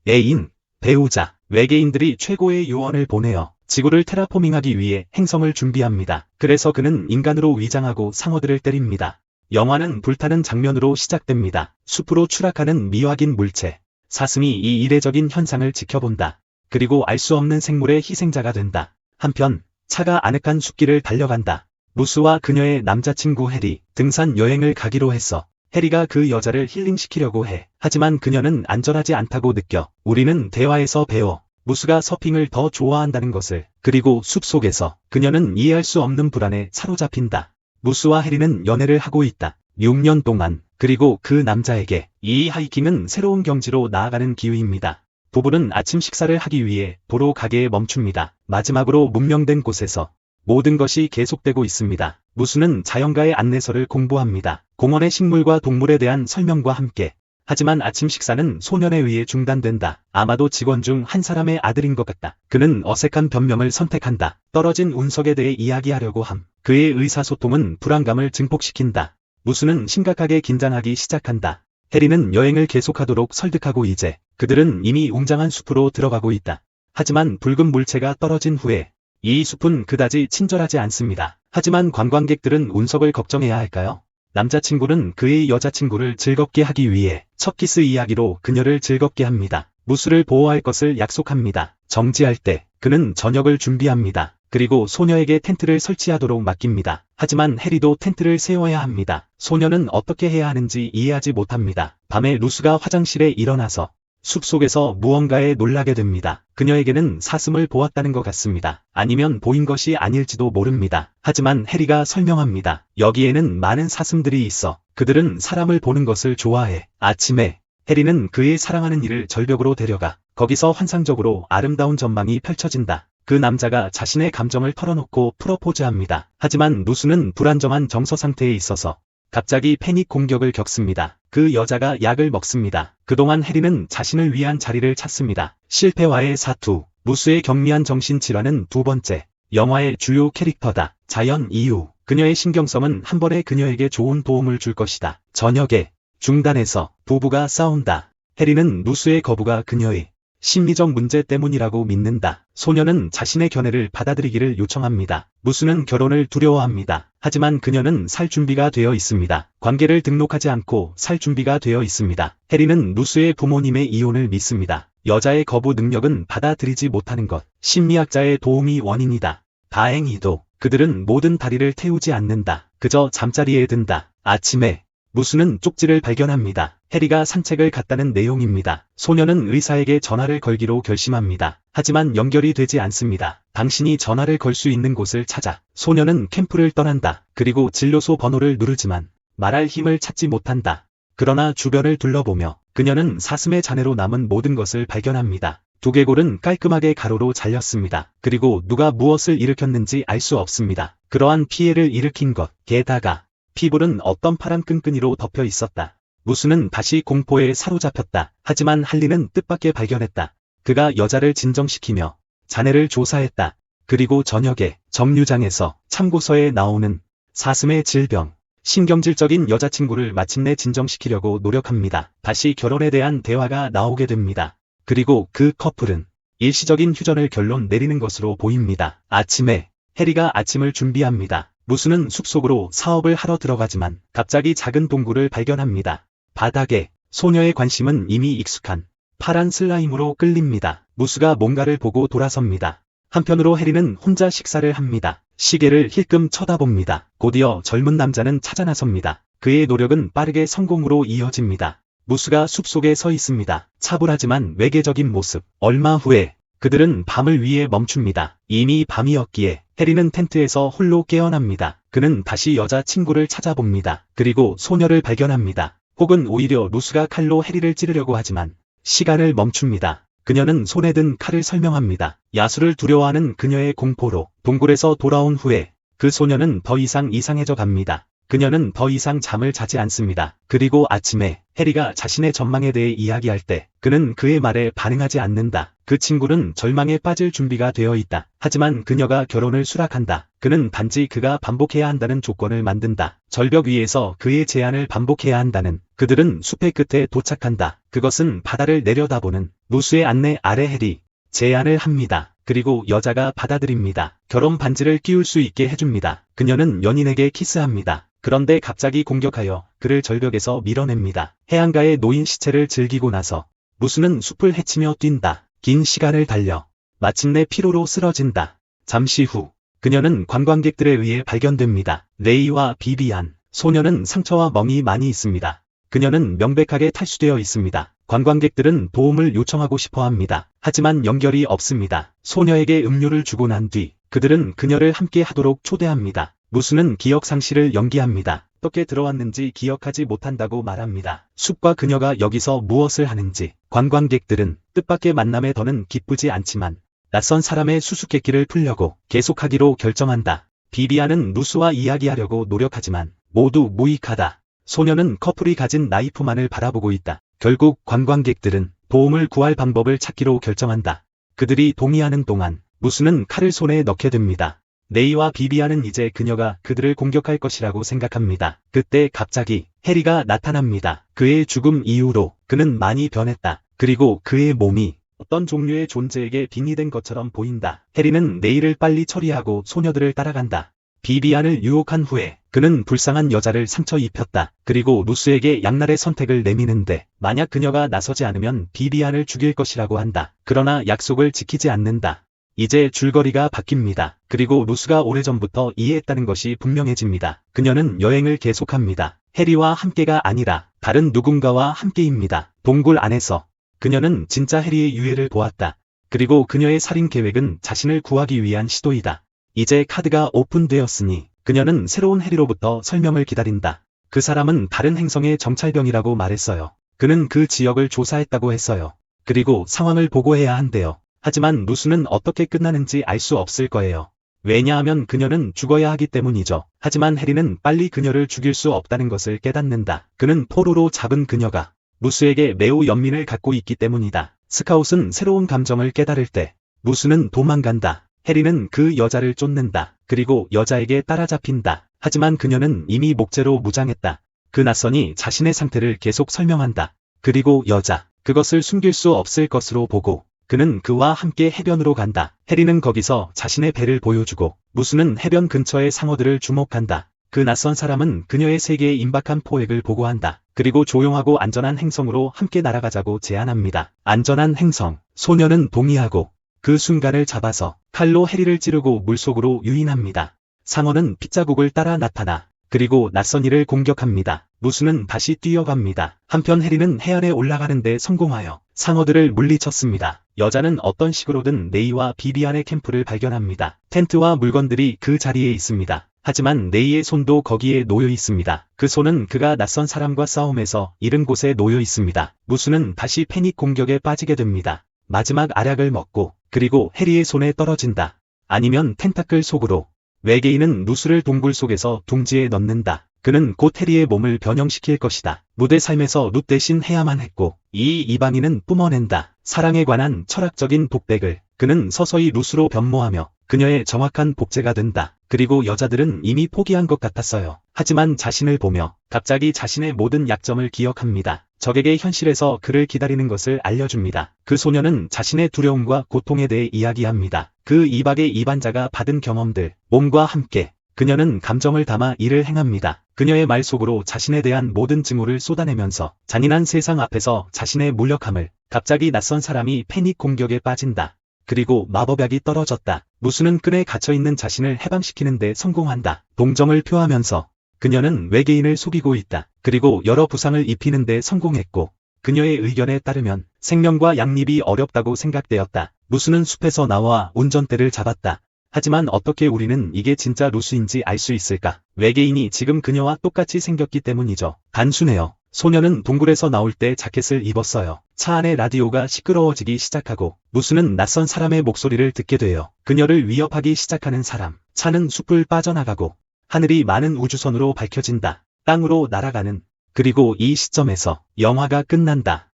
애인, 배우자, 외계인들이 최고의 요원을 보내어 지구를 테라포밍하기 위해 행성을 준비합니다. 그래서 그는 인간으로 위장하고 상어들을 때립니다. 영화는 불타는 장면으로 시작됩니다. 숲으로 추락하는 미확인 물체. 사슴이 이 이례적인 현상을 지켜본다. 그리고 알 수 없는 생물의 희생자가 된다. 한편 차가 아늑한 숲길을 달려간다. 루스와 그녀의 남자친구 해리, 등산 여행을 가기로 했어. 해리가 그 여자를 힐링시키려고 해. 하지만 그녀는 안전하지 않다고 느껴. 우리는 대화에서 배워. 루스가 서핑을 더 좋아한다는 것을. 그리고 숲속에서 그녀는 이해할 수 없는 불안에 사로잡힌다. 루스와 해리는 연애를 하고 있다. 6년 동안. 그리고 그 남자에게 이 하이킹은 새로운 경지로 나아가는 기회입니다. 부부는 아침 식사를 하기 위해 도로 가게에 멈춥니다. 마지막으로 문명된 곳에서 모든 것이 계속되고 있습니다. 루스는 자연가의 안내서를 공부합니다. 공원의 식물과 동물에 대한 설명과 함께. 하지만 아침 식사는 소년에 의해 중단된다. 아마도 직원 중 한 사람의 아들인 것 같다. 그는 어색한 변명을 선택한다. 떨어진 운석에 대해 이야기하려고 함. 그의 의사소통은 불안감을 증폭시킨다. 루스는 심각하게 긴장하기 시작한다. 해리는 여행을 계속하도록 설득하고 이제 그들은 이미 웅장한 숲으로 들어가고 있다. 하지만 붉은 물체가 떨어진 후에 이 숲은 그다지 친절하지 않습니다. 하지만 관광객들은 운석을 걱정해야 할까요? 남자친구는 그의 여자친구를 즐겁게 하기 위해 첫 키스 이야기로 그녀를 즐겁게 합니다. 루스를 보호할 것을 약속합니다. 정지할 때 그는 저녁을 준비합니다. 그리고 소녀에게 텐트를 설치하도록 맡깁니다. 하지만 해리도 텐트를 세워야 합니다. 소녀는 어떻게 해야 하는지 이해하지 못합니다. 밤에 루스가 화장실에 일어나서 숲속에서 무언가에 놀라게 됩니다. 그녀에게는 사슴을 보았다는 것 같습니다. 아니면 보인 것이 아닐지도 모릅니다. 하지만 해리가 설명합니다. 여기에는 많은 사슴들이 있어. 그들은 사람을 보는 것을 좋아해. 아침에 해리는 그의 사랑하는 이를 절벽으로 데려가. 거기서 환상적으로 아름다운 전망이 펼쳐진다. 그 남자가 자신의 감정을 털어놓고 프로포즈합니다. 하지만 루스는 불안정한 정서 상태에 있어서 갑자기 패닉 공격을 겪습니다. 그 여자가 약을 먹습니다. 그동안 해리는 자신을 위한 자리를 찾습니다. 실패와의 사투, 루스의 경미한 정신질환은 두 번째. 영화의 주요 캐릭터다. 자연 이유, 그녀의 신경성은 한 번에 그녀에게 좋은 도움을 줄 것이다. 저녁에 중단에서 부부가 싸운다. 해리는 루스의 거부가 그녀의 심리적 문제 때문이라고 믿는다. 소녀는 자신의 견해를 받아들이기를 요청합니다. 루스는 결혼을 두려워합니다. 하지만 그녀는 살 준비가 되어 있습니다. 관계를 등록하지 않고 살 준비가 되어 있습니다. 해리는 루스의 부모님의 이혼을 믿습니다. 여자의 거부 능력은 받아들이지 못하는 것. 심리학자의 도움이 원인이다. 다행히도 그들은 모든 다리를 태우지 않는다. 그저 잠자리에 든다. 아침에 루스는 쪽지를 발견합니다. 해리가 산책을 갔다는 내용입니다. 소녀는 의사에게 전화를 걸기로 결심합니다. 하지만 연결이 되지 않습니다. 당신이 전화를 걸 수 있는 곳을 찾아. 소녀는 캠프를 떠난다. 그리고 진료소 번호를 누르지만 말할 힘을 찾지 못한다. 그러나 주변을 둘러보며 그녀는 사슴의 잔해로 남은 모든 것을 발견합니다. 두개골은 깔끔하게 가로로 잘렸습니다. 그리고 누가 무엇을 일으켰는지 알 수 없습니다. 그러한 피해를 일으킨 것, 게다가 피부는 어떤 파란 끈끈이로 덮여 있었다. 루스는 다시 공포에 사로잡혔다. 하지만 할리는 뜻밖의 발견했다. 그가 여자를 진정시키며 잔해를 조사했다. 그리고 저녁에 정류장에서 참고서에 나오는 사슴의 질병, 신경질적인 여자친구를 마침내 진정시키려고 노력합니다. 다시 결혼에 대한 대화가 나오게 됩니다. 그리고 그 커플은 일시적인 휴전을 결론 내리는 것으로 보입니다. 아침에 해리가 아침을 준비합니다. 루스는 숲속으로 사업을 하러 들어가지만 갑자기 작은 동굴을 발견합니다. 바닥에 소녀의 관심은 이미 익숙한 파란 슬라임으로 끌립니다. 루스가 뭔가를 보고 돌아섭니다. 한편으로 해리는 혼자 식사를 합니다. 시계를 힐끔 쳐다봅니다. 곧이어 젊은 남자는 찾아 나섭니다. 그의 노력은 빠르게 성공으로 이어집니다. 루스가 숲속에 서 있습니다. 차분하지만 외계적인 모습. 얼마 후에 그들은 밤을 위해 멈춥니다. 이미 밤이었기에 해리는 텐트에서 홀로 깨어납니다. 그는 다시 여자친구를 찾아봅니다. 그리고 소녀를 발견합니다. 혹은 오히려 루스가 칼로 해리를 찌르려고 하지만 시간을 멈춥니다. 그녀는 손에 든 칼을 설명합니다. 야수를 두려워하는 그녀의 공포로 동굴에서 돌아온 후에 그 소녀는 더 이상 이상해져 갑니다. 그녀는 더 이상 잠을 자지 않습니다. 그리고 아침에 해리가 자신의 전망에 대해 이야기할 때 그는 그의 말에 반응하지 않는다. 그 친구는 절망에 빠질 준비가 되어 있다. 하지만 그녀가 결혼을 수락한다. 그는 단지 그가 반복해야 한다는 조건을 만든다. 절벽 위에서 그의 제안을 반복해야 한다는. 그들은 숲의 끝에 도착한다. 그것은 바다를 내려다보는 누수의 안내 아래 해리 제안을 합니다. 그리고 여자가 받아들입니다. 결혼 반지를 끼울 수 있게 해줍니다. 그녀는 연인에게 키스합니다. 그런데 갑자기 공격하여 그를 절벽에서 밀어냅니다. 해안가에 놓인 시체를 즐기고 나서 누수는 숲을 헤치며 뛴다. 긴 시간을 달려 마침내 피로로 쓰러진다. 잠시 후 그녀는 관광객들에 의해 발견됩니다. 레이와 비비안. 소녀는 상처와 멍이 많이 있습니다. 그녀는 명백하게 탈수되어 있습니다. 관광객들은 도움을 요청하고 싶어 합니다. 하지만 연결이 없습니다. 소녀에게 음료를 주고 난 뒤 그들은 그녀를 함께 하도록 초대합니다. 누수는 기억 상실을 연기합니다. 어떻게 들어왔는지 기억하지 못한다고 말합니다. 숲과 그녀가 여기서 무엇을 하는지. 관광객들은 뜻밖의 만남에 더는 기쁘지 않지만 낯선 사람의 수수께끼를 풀려고 계속하기로 결정한다. 비비안은 누수와 이야기하려고 노력하지만 모두 무익하다. 소녀는 커플이 가진 나이프만을 바라보고 있다. 결국 관광객들은 도움을 구할 방법을 찾기로 결정한다. 그들이 동의하는 동안 누수는 칼을 손에 넣게 됩니다. 레이와 비비안은 이제 그녀가 그들을 공격할 것이라고 생각합니다. 그때 갑자기 해리가 나타납니다. 그의 죽음 이후로 그는 많이 변했다. 그리고 그의 몸이 어떤 종류의 존재에게 빙의된 것처럼 보인다. 해리는 레이를 빨리 처리하고 소녀들을 따라간다. 비비안을 유혹한 후에 그는 불쌍한 여자를 상처 입혔다. 그리고 누수에게 양날의 선택을 내미는데 만약 그녀가 나서지 않으면 비비안을 죽일 것이라고 한다. 그러나 약속을 지키지 않는다. 이제 줄거리가 바뀝니다. 그리고 누수가 오래전부터 이해했다는 것이 분명해집니다. 그녀는 여행을 계속합니다. 해리와 함께가 아니라 다른 누군가와 함께입니다. 동굴 안에서 그녀는 진짜 해리의 유해를 보았다. 그리고 그녀의 살인 계획은 자신을 구하기 위한 시도이다. 이제 카드가 오픈되었으니 그녀는 새로운 해리로부터 설명을 기다린다. 그 사람은 다른 행성의 정찰병이라고 말했어요. 그는 그 지역을 조사했다고 했어요. 그리고 상황을 보고해야 한대요. 하지만 누수는 어떻게 끝나는지 알 수 없을 거예요. 왜냐하면 그녀는 죽어야 하기 때문이죠. 하지만 해리는 빨리 그녀를 죽일 수 없다는 것을 깨닫는다. 그는 포로로 잡은 그녀가 누수에게 매우 연민을 갖고 있기 때문이다. 스카웃은 새로운 감정을 깨달을 때 누수는 도망간다. 해리는 그 여자를 쫓는다. 그리고 여자에게 따라잡힌다. 하지만 그녀는 이미 목재로 무장했다. 그 낯선이 자신의 상태를 계속 설명한다. 그리고 여자, 그것을 숨길 수 없을 것으로 보고 그는 그와 함께 해변으로 간다. 해리는 거기서 자신의 배를 보여주고 누수는 해변 근처의 상어들을 주목한다. 그 낯선 사람은 그녀의 세계에 임박한 포획을 보고한다. 그리고 조용하고 안전한 행성으로 함께 날아가자고 제안합니다. 안전한 행성. 소녀는 동의하고 그 순간을 잡아서 칼로 해리를 찌르고 물속으로 유인합니다. 상어는 핏자국을 따라 나타나 그리고 낯선 이를 공격합니다. 누수는 다시 뛰어갑니다. 한편 해리는 해안에 올라가는 데 성공하여 상어들을 물리쳤습니다. 여자는 어떤 식으로든 레이와 비비안의 캠프를 발견합니다. 텐트와 물건들이 그 자리에 있습니다. 하지만 레이의 손도 거기에 놓여 있습니다. 그 손은 그가 낯선 사람과 싸움에서 잃은 곳에 놓여 있습니다. 누수는 다시 패닉 공격에 빠지게 됩니다. 마지막 알약을 먹고 그리고 해리의 손에 떨어진다. 아니면 텐타클 속으로. 외계인은 누수를 동굴 속에서 둥지에 넣는다. 그는 곧 해리의 몸을 변형시킬 것이다. 무대 삶에서 룻 대신 해야만 했고 이 이방인은 뿜어낸다. 사랑에 관한 철학적인 독백을. 그는 서서히 룻으로 변모하며 그녀의 정확한 복제가 된다. 그리고 여자들은 이미 포기한 것 같았어요. 하지만 자신을 보며 갑자기 자신의 모든 약점을 기억합니다. 적에게 현실에서 그를 기다리는 것을 알려줍니다. 그 소녀는 자신의 두려움과 고통에 대해 이야기합니다. 그 이박의 이반자가 받은 경험들, 몸과 함께 그녀는 감정을 담아 일을 행합니다. 그녀의 말 속으로 자신에 대한 모든 증오를 쏟아내면서 잔인한 세상 앞에서 자신의 무력함을. 갑자기 낯선 사람이 패닉 공격에 빠진다. 그리고 마법약이 떨어졌다. 누수는 끈에 갇혀있는 자신을 해방시키는 데 성공한다. 동정을 표하면서 그녀는 외계인을 속이고 있다. 그리고 여러 부상을 입히는 데 성공했고 그녀의 의견에 따르면 생명과 양립이 어렵다고 생각되었다. 누수는 숲에서 나와 운전대를 잡았다. 하지만 어떻게 우리는 이게 진짜 누수인지 알 수 있을까? 외계인이 지금 그녀와 똑같이 생겼기 때문이죠. 단순해요. 소녀는 동굴에서 나올 때 자켓을 입었어요. 차 안의 라디오가 시끄러워지기 시작하고 누수는 낯선 사람의 목소리를 듣게 돼요. 그녀를 위협하기 시작하는 사람. 차는 숲을 빠져나가고 하늘이 많은 우주선으로 밝혀진다. 땅으로 날아가는. 그리고 이 시점에서 영화가 끝난다.